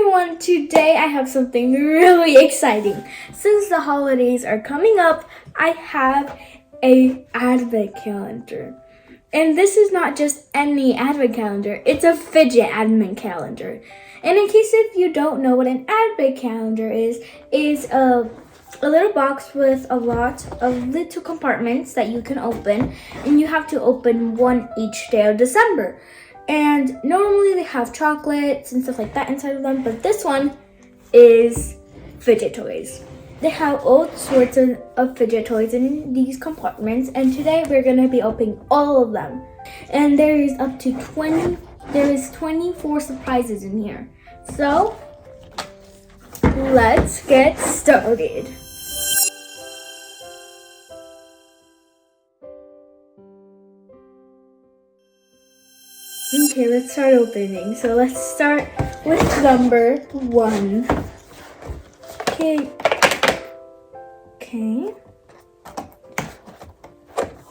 everyone, today I have something really exciting. Since the holidays are coming up, I have a advent calendar. And this is not just any advent calendar, it's a fidget advent calendar. And in case if you don't know what an advent calendar is a little box with a lot of little compartments that you can open, and you have to open one each day of December. And normally they have chocolates and stuff like that inside of them, but this one is fidget toys. They have all sorts of fidget toys in these compartments, and today we're going to be opening all of them. And there is 24 surprises in here. So, let's get started. Okay, let's start opening. So let's start with number 1. Okay.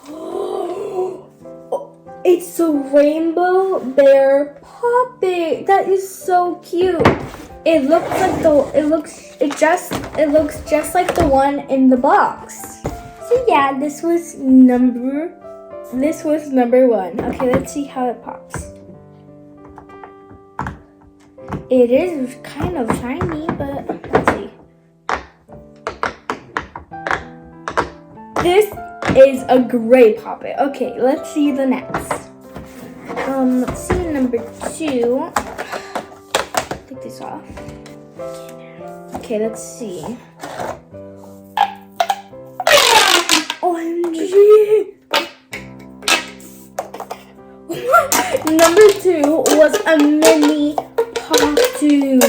Oh, it's a rainbow bear puppet. That is so cute. It looks just like the one in the box. So yeah, this was number 1. Okay, let's see how it pops. It is kind of shiny, but let's see. This is a gray puppet. Okay, let's see the next. Let's see number 2. Take this off. Okay, let's see. OMG! Number 2 was a mini pop tube.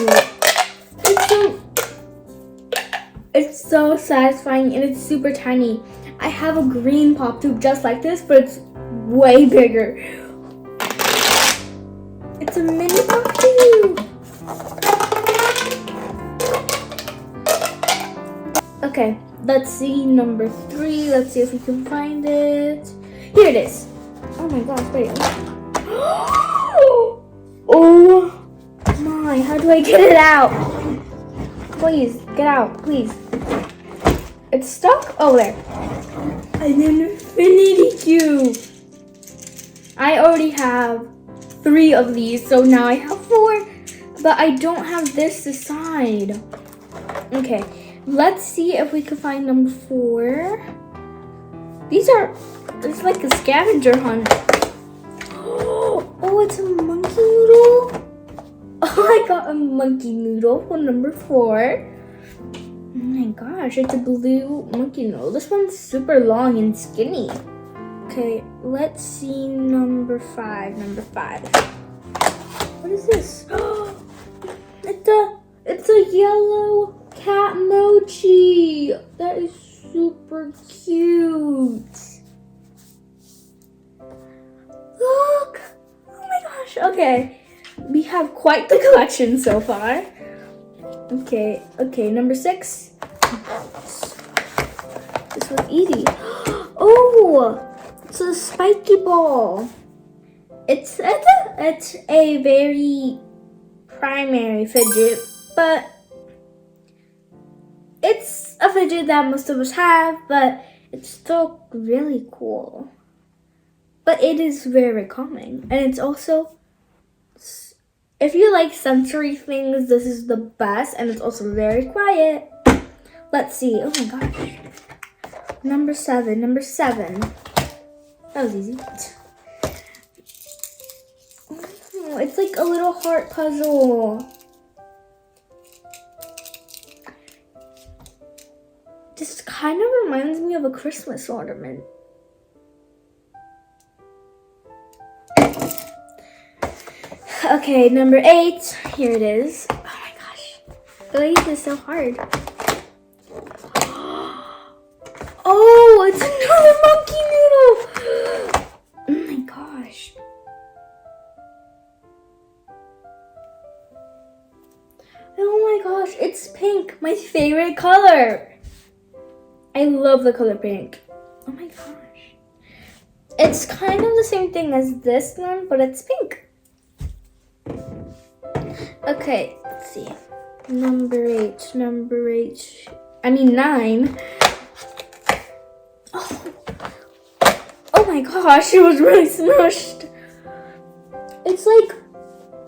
It's so satisfying and it's super tiny. I have a green pop tube just like this, but it's way bigger. It's a mini pop tube. Okay, let's see number 3. Let's see if we can find it. Here it is. Oh my gosh, wait. Oh my, how do I get it out? Please, get out, please. It's stuck? Oh, there. An infinity cube. I already have 3 of these, so now I have 4. But I don't have this aside. Okay, let's see if we can find number 4. It's like a scavenger hunt. Oh, it's a monkey noodle. Oh, I got a monkey noodle for number 4. Oh my gosh, it's a blue monkey noodle. This one's super long and skinny. Okay, let's see number 5. What is this? It's a yellow cat mochi. That is super cute. Look! Oh my gosh, okay. We have quite the collection so far. Okay, number 6. This was easy. Oh! It's a spiky ball. It's a very primary fidget, but it's a fidget that most of us have, but it's still really cool. But it is very calming, and it's also, if you like sensory things, this is the best, and it's also very quiet. Let's see. Oh my gosh. Number 7. That was easy. Oh, it's like a little heart puzzle. This kind of reminds me of a Christmas ornament. Okay, number 8. Here it is. Oh my gosh. This is so hard. Oh, it's another monkey noodle. Oh my gosh. Oh my gosh, it's pink. My favorite color. I love the color pink. Oh my gosh. It's kind of the same thing as this one, but it's pink. Okay, let's see. Number 8. I mean 9. Oh my gosh, it was really smushed. It's like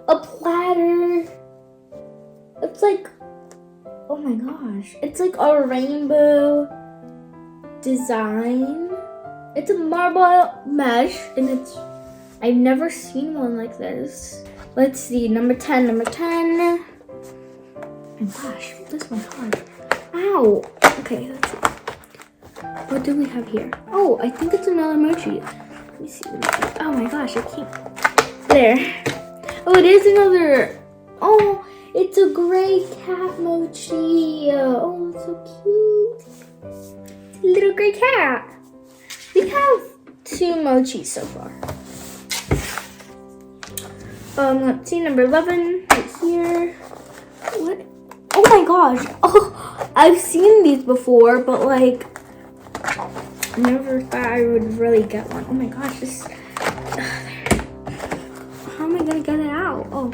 a platter. It's like, oh my gosh. It's like a rainbow design. It's a marble mesh, and I've never seen one like this. Let's see, number 10. Oh my gosh, this one's hard. Ow. Okay, let's see. What do we have here? Oh, I think it's another mochi. Let me see. Oh my gosh, I can't. There. Oh, it is another. Oh, it's a gray cat mochi. Oh, it's so cute. It's a little gray cat. We have 2 mochi so far. Let's see, number 11 right here. What? Oh my gosh. Oh, I've seen these before, but like, I never thought I would really get one. Oh my gosh, this. How am I gonna get it out? Oh,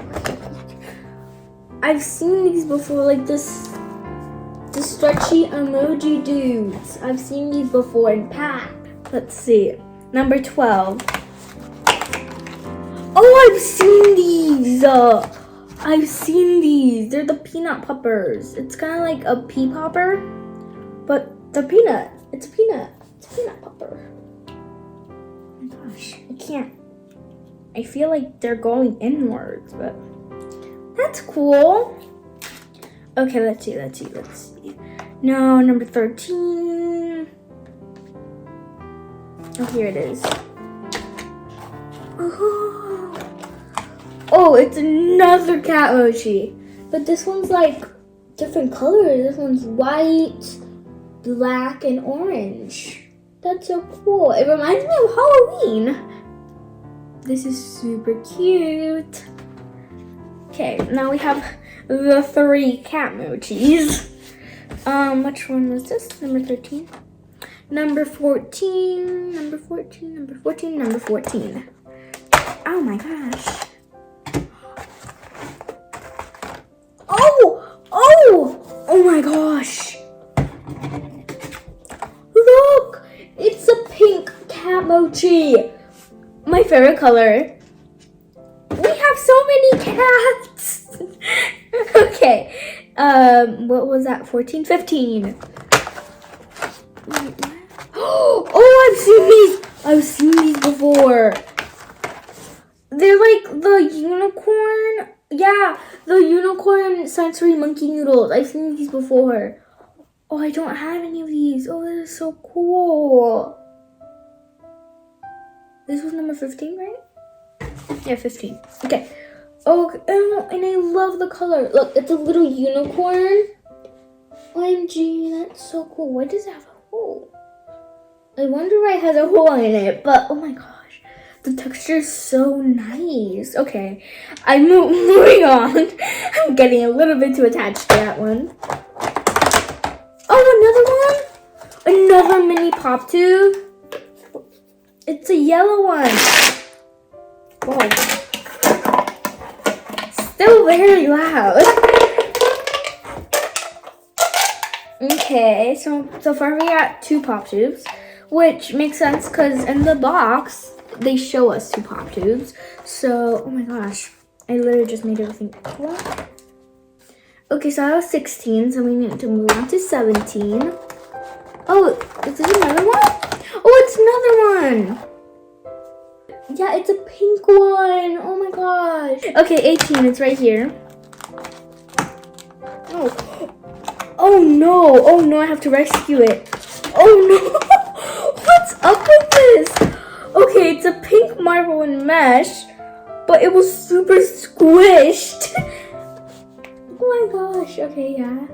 I've seen these before, like the stretchy emoji dudes. I've seen these before in pack. Let's see, number 12. Oh, I've seen these. I've seen these. They're the peanut poppers. It's kind of like a pea popper, but the peanut. It's a peanut. It's a peanut popper. Oh my gosh, I can't. I feel like they're going inwards, but that's cool. Okay, let's see. No, number 13. Oh, here it is. Oh, it's another cat mochi. But this one's like different colors. This one's white, black, and orange. That's so cool. It reminds me of Halloween. This is super cute. Okay, now we have the 3 cat mochis. Which one was this? Number 13? Number 14. Oh my gosh. Oh my gosh. Look, it's a pink cat mochi. My favorite color. We have so many cats. Okay. What was that? 14, 15. Oh, I've seen these before. They're like the unicorn. Yeah, the unicorn sensory monkey noodles. I've seen these before. Oh, I don't have any of these. Oh, this is so cool. This was number 15, right? Yeah, 15. Okay. Oh, and I love the color. Look, it's a little unicorn. OMG, that's so cool. Why does it have a hole? I wonder why it has a hole in it, but oh my gosh. The texture is so nice. Okay, I'm moving on. I'm getting a little bit too attached to that one. Oh, another one? Another mini pop tube? It's a yellow one. Whoa. Still very loud. Okay, so far we got 2 pop tubes, which makes sense because in the box, they show us 2 pop tubes. So, oh my gosh, I literally just made everything equal. Okay, so I was 16, so we need to move on to 17. Oh, is this another one? Oh, it's another one. Yeah, it's a pink one. Oh my gosh. Okay, 18, it's right here. Oh no, I have to rescue it. Oh no, what's up with this? Okay, it's a pink marble and mesh, but it was super squished. Oh my gosh, okay, yeah.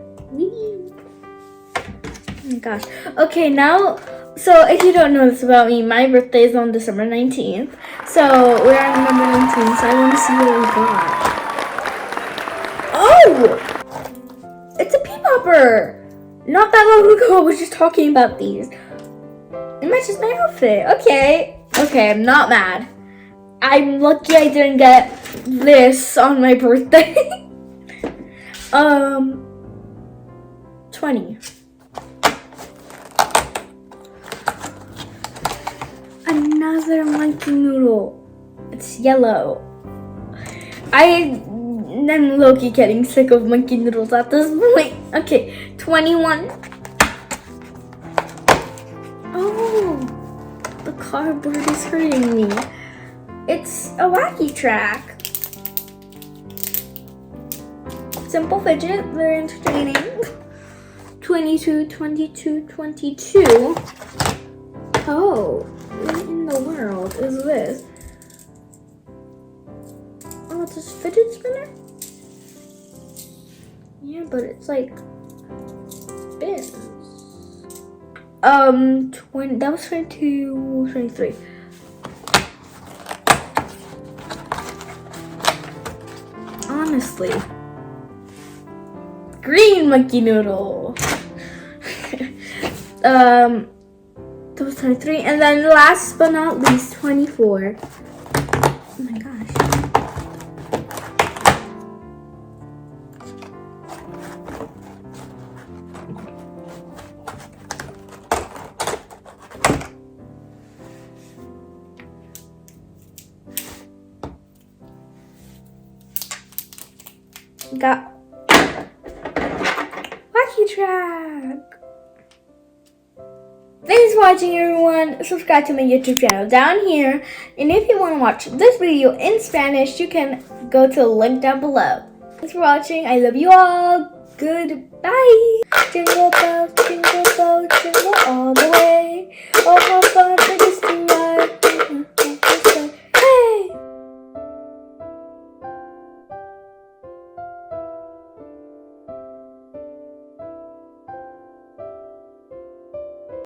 Oh my gosh. Okay, now, so if you don't know this about me, my birthday is on December 19th. So we're on number 19, so I want to see what we got. Oh! It's a pea popper! Not that long ago, I was just talking about these. It matches my outfit. Okay, I'm not mad. I'm lucky I didn't get this on my birthday. 20. Another monkey noodle. It's yellow. I'm low-key getting sick of monkey noodles at this point. Okay, 21. Oh, the cardboard is hurting me. It's a wacky track. Simple fidget, very entertaining. 22, 22, 22. Oh, what in the world is this? Oh, it's a fidget spinner? Yeah, but it's like spins. That was 22, 23. Honestly. Green monkey noodle. That was 23. And then last but not least, 24. Oh my gosh. Got wacky track. Thanks for watching, everyone. Subscribe to my YouTube channel down here. And if you want to watch this video in Spanish, you can go to the link down below. Thanks for watching. I love you all. Goodbye. Jingle bells, jingle all the way. Oh, how fun it is